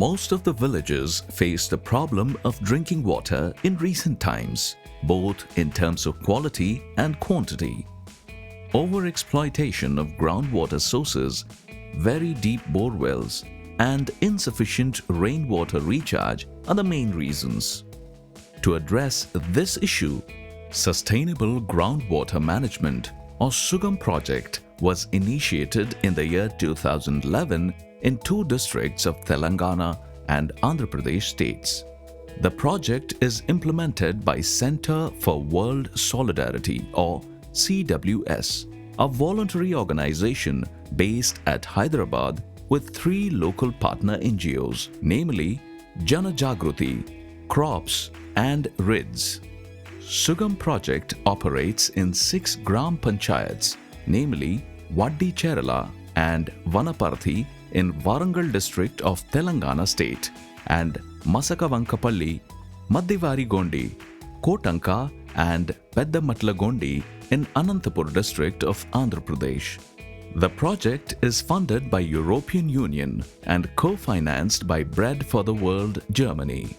Most of the villages face the problem of drinking water in recent times, both in terms of quality and quantity. Overexploitation of groundwater sources, very deep bore wells, and insufficient rainwater recharge are the main reasons. To address this issue, Sustainable Groundwater Management or SUGAM project was initiated in the year 2011 in 2 districts of Telangana and Andhra Pradesh states. The project is implemented by Center for World Solidarity or CWS, a voluntary organization based at Hyderabad with 3 local partner NGOs, namely Jana Jagruti, Crops and RIDS. SUGAM project operates in 6 Gram Panchayats, namely Vaddi Cherala and Vanaparthi in Warangal district of Telangana state and Masakavankapalli, Maddivari Gondi, Kotanka and Peddamattlagondi in Anantapur district of Andhra Pradesh. The project is funded by European Union and co-financed by Bread for the World, Germany.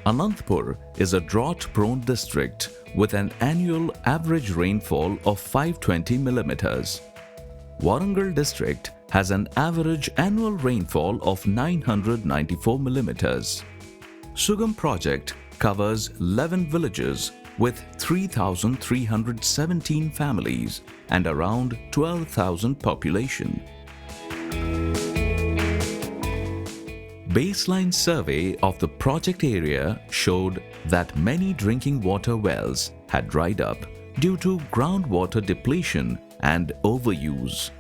Anantapur is a drought-prone district with an annual average rainfall of 520 millimeters. Warangal district has an average annual rainfall of 994 millimeters. SUGAM project covers 11 villages with 3,317 families and around 12,000 population. Baseline survey of the project area showed that many drinking water wells had dried up due to groundwater depletion and overuse.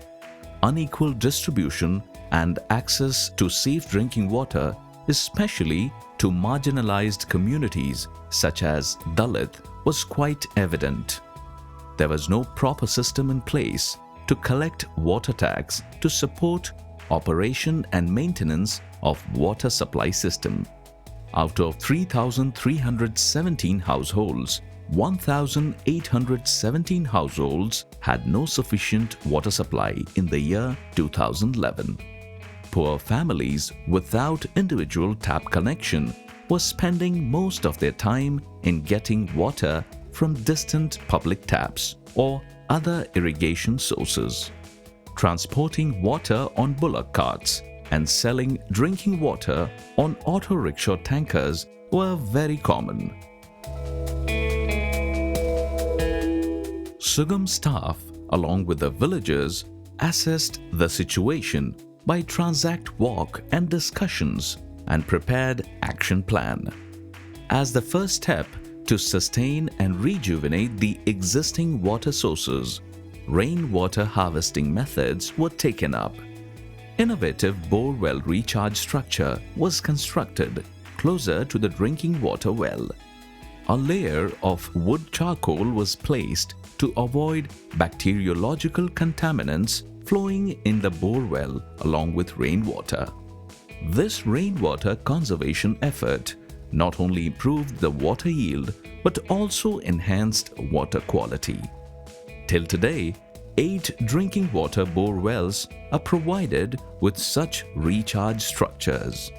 Unequal distribution and access to safe drinking water, especially to marginalized communities such as Dalit, was quite evident. There was no proper system in place to collect water tax to support operation and maintenance of water supply system. Out of 3,317 households, 1,817 households had no sufficient water supply in the year 2011. Poor families without individual tap connection were spending most of their time in getting water from distant public taps or other irrigation sources. Transporting water on bullock carts and selling drinking water on auto rickshaw tankers were very common. SUGAM staff, along with the villagers, assessed the situation by transact walk and discussions and prepared action plan. As the first step to sustain and rejuvenate the existing water sources, rainwater harvesting methods were taken up. Innovative bore well recharge structure was constructed closer to the drinking water well. A layer of wood charcoal was placed to avoid bacteriological contaminants flowing in the bore well along with rainwater. This rainwater conservation effort not only improved the water yield but also enhanced water quality. Till today, 8 drinking water bore wells are provided with such recharge structures.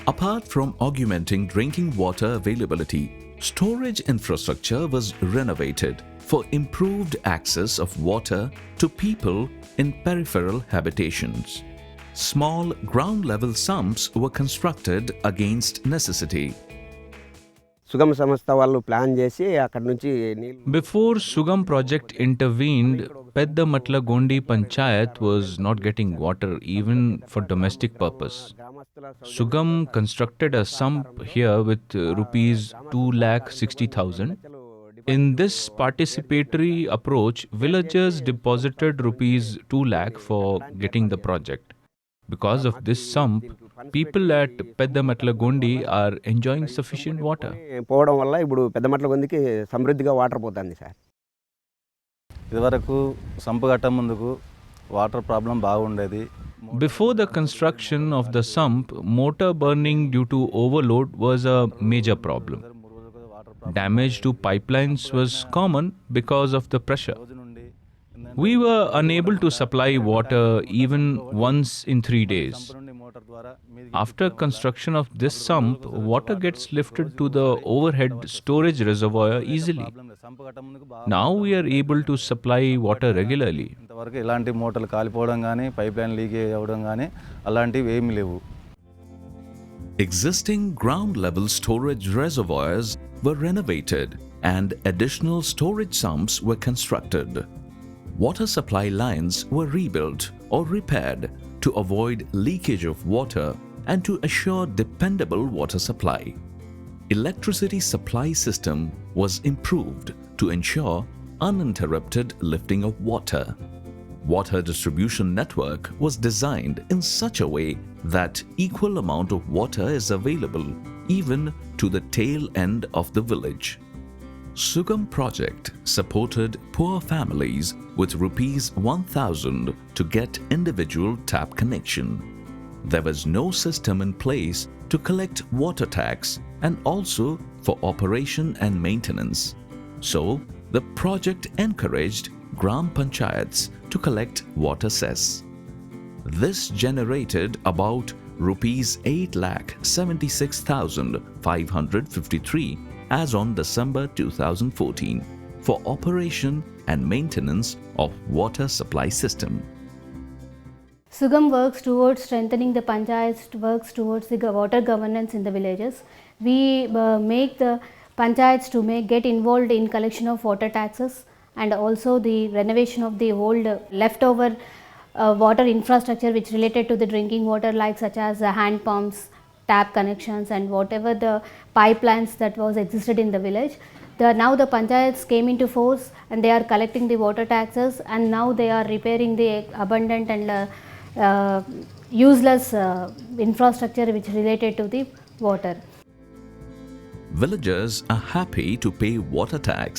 Apart from augmenting drinking water availability, storage infrastructure was renovated for improved access of water to people in peripheral habitations. Small ground-level sumps were constructed against necessity. సుగమ సంస్థ వాళ్ళు plan చేసి అక్కడ నుంచి నీళ్ళు Before SUGAM project intervened, Peddamattlagondi Panchayat was not getting water even for domestic purpose. SUGAM constructed a sump here with rupees 2,60,000. In this participatory approach, villagers deposited rupees 2 lakh for getting the project. Because of this sump, people at Peddamattlagondi are enjoying sufficient water. పోవడం వల్ల ఇప్పుడు పెద్దమట్లగొందికి సమృద్ధిగా water పోతుంది sir. ఇదివరకు sump కట్ట ముందుకు water problem బాగుండేది. Before the construction of the sump, motor burning due to overload was a major problem. Damage to pipelines was common because of the pressure. We were unable to supply water even once in 3 days. After construction of this sump, water gets lifted to the overhead storage reservoir easily. Now we are able to supply water regularly. ఇంతవరకు ఎలాంటి మోటార్లు కాలిపోవడం కానీ pipe line leak అవ్వడం కానీ అలాంటివి ఏమీ లేవు. Existing ground level storage reservoirs were renovated and additional storage sumps were constructed. Water supply lines were rebuilt or repaired to avoid leakage of water and to assure dependable water supply. Electricity supply system was improved to ensure uninterrupted lifting of water. Water distribution network was designed in such a way that equal amount of water is available even to the tail end of the village. Sugam project supported poor families with rupees 1,000 to get individual tap connection. There was no system in place to collect water tax and also for operation and maintenance. So, the project encouraged Gram Panchayats to collect water cess. This generated about rupees 8,76,553 as on December 2014 for operation and maintenance of water supply system. Sugam works towards strengthening the panchayats, works towards the water governance in the villages. We make the panchayats to get involved in collection of water taxes and also the renovation of the old leftover water infrastructure which related to the drinking water, like such as hand pumps, tap connections and whatever the pipelines that was existed in the village. Now the panchayats came into force and they are collecting the water taxes, and now they are repairing the abundant and useless infrastructure which related to the water. Villagers are happy to pay water tax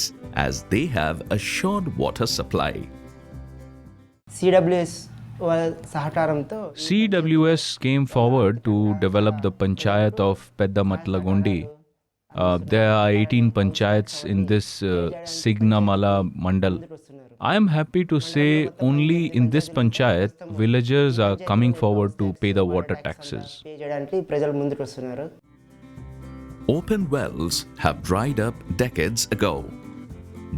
as they have assured water supply. CWS వాళ్ళ సహకారంతో CWS came forward to develop the panchayat of Peddamatlagondhi. There are 18 panchayats in this Signamala Mandal. I am happy to say only in this panchayat villagers are coming forward to pay the water taxes. Pay చేయడానికి ప్రజలు ముందుకు వస్తున్నారు. Open wells have dried up decades ago.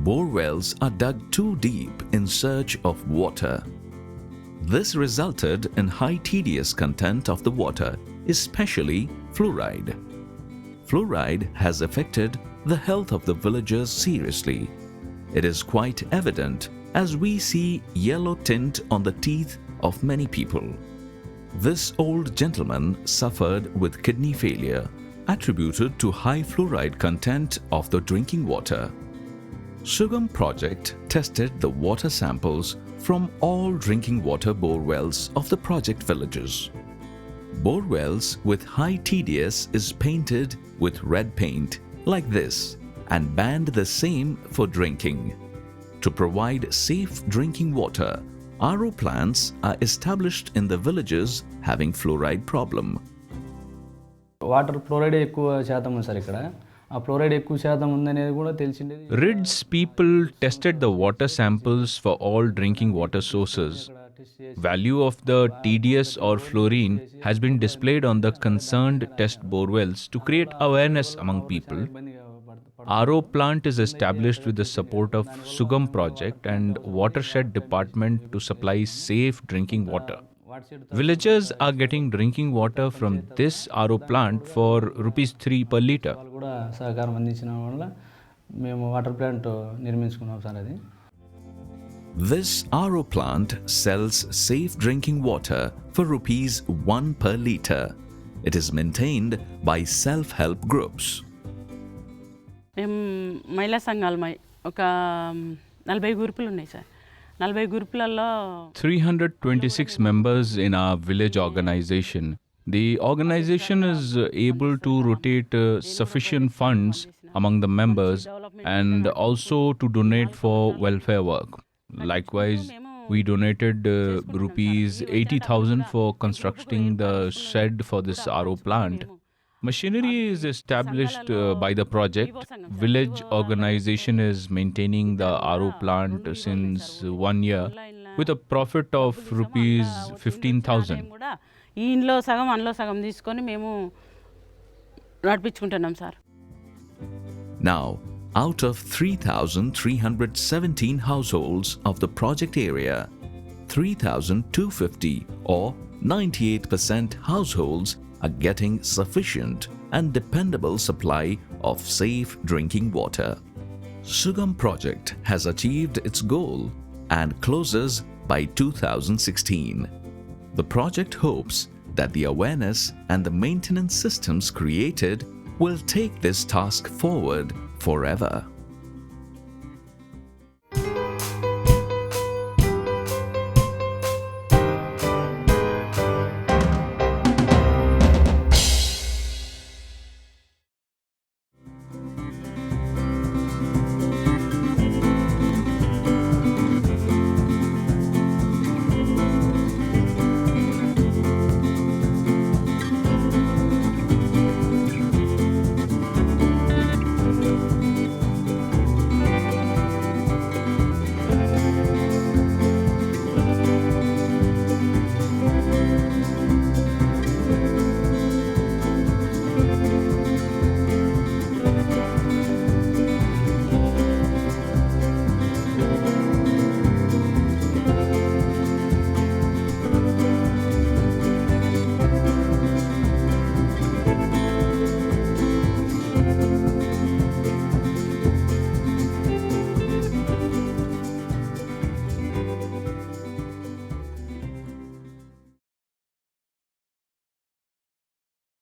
Bore wells are dug too deep in search of water. This resulted in high TDS content of the water, especially fluoride. Fluoride has affected the health of the villagers seriously. It is quite evident as we see yellow tint on the teeth of many people. This old gentleman suffered with kidney failure attributed to high fluoride content of the drinking water. Sugam project tested the water samples from all drinking water bore wells of the project villages. Bore wells with high TDS is painted with red paint like this and banned the same for drinking. To provide safe drinking water, RO plants are established in the villages having fluoride problem. Water fluoride ఎక్కువ శాతం ఉంది sir ఇక్కడ. ఆ fluoride ఎక్కువ శాతం ఉందనేది కూడా తెలిసిండేది. RIDS people tested the water samples for all drinking water sources. Value of the TDS or fluorine has been displayed on the concerned test borewells to create awareness among people. RO plant is established with the support of Sugam project and watershed department to supply safe drinking water. Villagers are getting drinking water from this RO plant for rupees 3 per litre. వాళ్ళు కూడా సహకారం అందించిన వల్ల మేము water plant నిర్మించుకున్నాం sir అది. This RO plant sells safe drinking water for rupees 1 per litre. It is maintained by self-help groups. మేము మహిళా సంఘాలమై ఒక 40 గ్రూపులు ఉన్నాయి sir. 40 గ్రూపులలో 326 members in our village organization. The organization is able to rotate sufficient funds among the members and also to donate for welfare work. Likewise, we donated rupees 80,000 for constructing the shed for this RO plant. Machinery is established by the project. Village organization is maintaining the RO plant since 1 year with a profit of rupees 15,000. కూడా ఈ ఇంట్లో సగం అందులో సగం తీసుకొని మేము నడిపించుకుంటున్నాం sir. Now, out of 3,317 households of the project area, 3,250 or 98% households are getting sufficient and dependable supply of safe drinking water. Sugam project has achieved its goal and closes by 2016. The project hopes that the awareness and the maintenance systems created will take this task forward forever.